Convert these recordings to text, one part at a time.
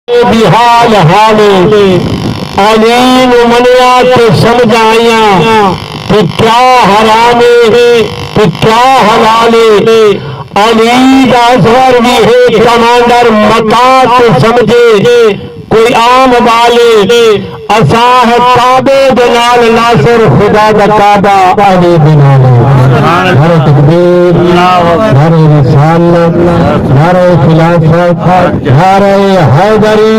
बिहाल हाले अलीन मनिया तो समझाइया तो क्या हरामे तो क्या हलाले अली दासवर भी है कमांडर मका तो समझे कोई आम वाले असाह काबे दलाल नासर खुदा दा काबा अली बिनाले हरे तकबीर हरे रिसालत हरे खिलाफत हरे हैदरी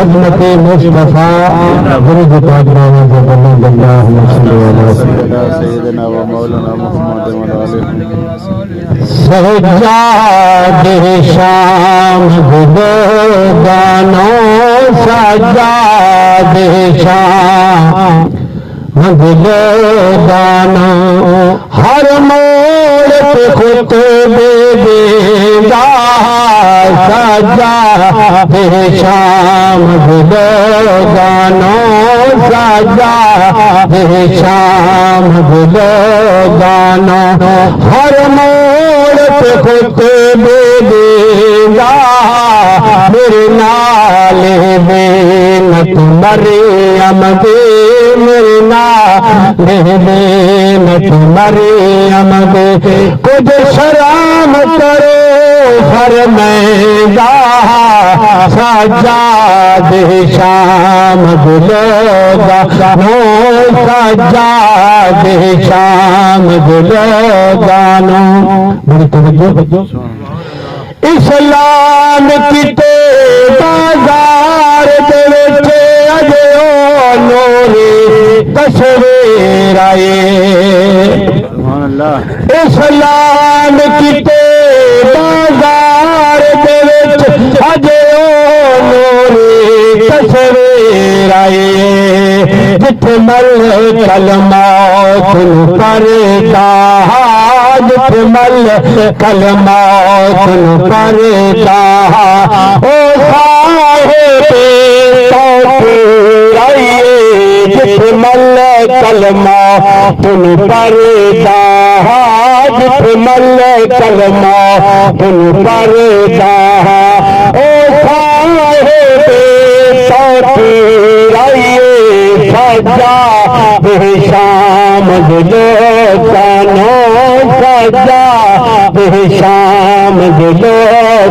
अजमत मुस्तफा गुरु पादरा सल्लल्लाहु सय्यदना व मौलाना मुहम्मद व आलिहि सज्जाद शाम गुदो गानो सज्जाद शाम गुदो गानो हर मोड़ पे खुतबे देगा सज्जाद शाम गुदो गानो सज्जाद शाम गुदो गानो हर मोड़ पे खुतबे देगा मेरे नाले बेनत मरियम दे मेरे नाले बेनत मरियम दे कुछ शराम करो फरमाएगा सज्जाद शाम गुलोगा नो सज्जाद शाम गुलोगा नो बड़ी तवज्जो इस्लाम की तो बाजार दे विच अजे ओ नूरी तस्वीर आए इस्लाम की तो बाजार दे विच अजे ओ नूरी तस्वीर आए जिथे मल कलमा करता जिथे मल कलमा करता ओ साहिबे तौफीर आइए जिथे मल कलमा करता जिथे मल कलमा करता ओ साहिबे तौफीर आइए सजा शाम दिलो कानो सजा शाम दिलो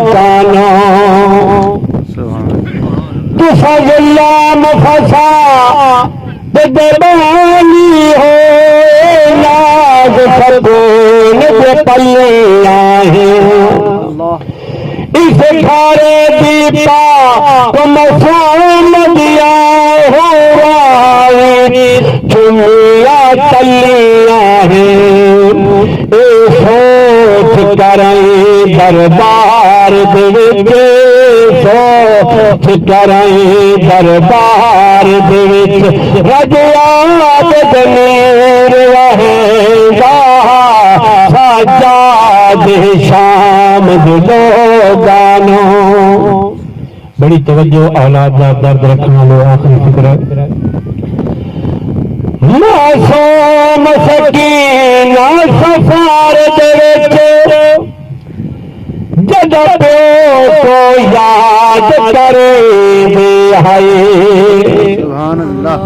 कानो तू फजलाम फसा दरबानी हो नाज फगोन के पल्लिया है इस खारे दीपा तुम सोम दिया हो चुनिया तलिया है ए सोच करें दरबार दे सोच करें दरबार दे रजियात जमीर रहेगा सज्जाद शाम दिलो गानो बड़ी तवज्जो औलाद का दर्द रखने वाले आखिरी फिक्र मासूम सकीना सफार दे विच जद प्यो को याद करे हाय सुभान अल्लाह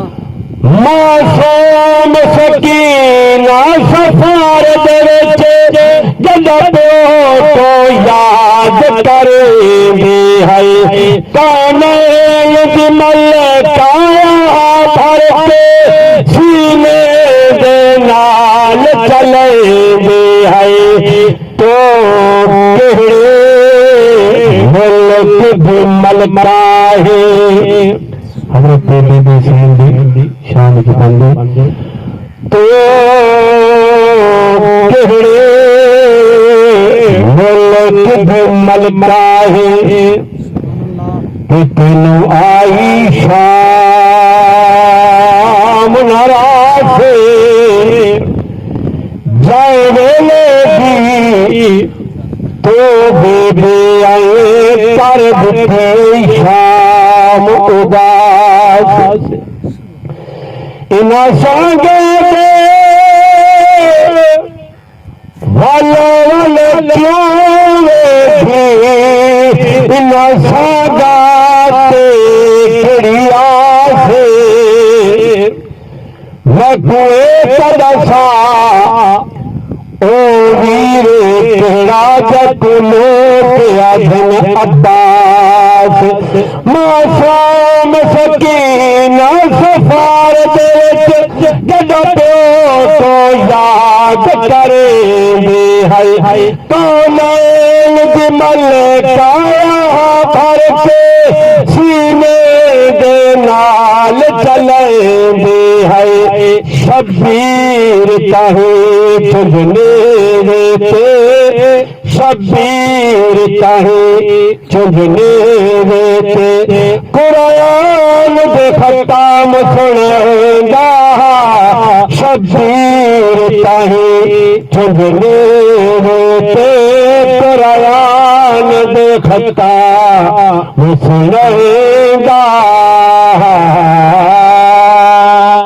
मासूम सकीना सफार दे विच जद प्यो को याद करे हाय काने मल काया भर के सीने दे नाल चले है तो मुल्क भी मलका है हजरत बीबी सिंधी शान की बंदे तो मुल्क भी मलका है तेनू आई शाम नाराज जाए वेले तो बेबे आए कर दिखे शाम उदास इना संगे वालो वाले क्यों इना सागा लखुए तदसा ओ वीरे तेरा जकुलो के अधन अब्बास मासूम सकीना सफार दे जदों तो याद करे है कौनैन दी मलकाया भर के सीने दे नाल चले है शब्बीर ताहे चुगने ते शब्बीर ताहे चुगने ते कुरान दे खत्म सुनेगा शब्बीर ताहे चुगने ते कुरान दे खत्म सुनेगा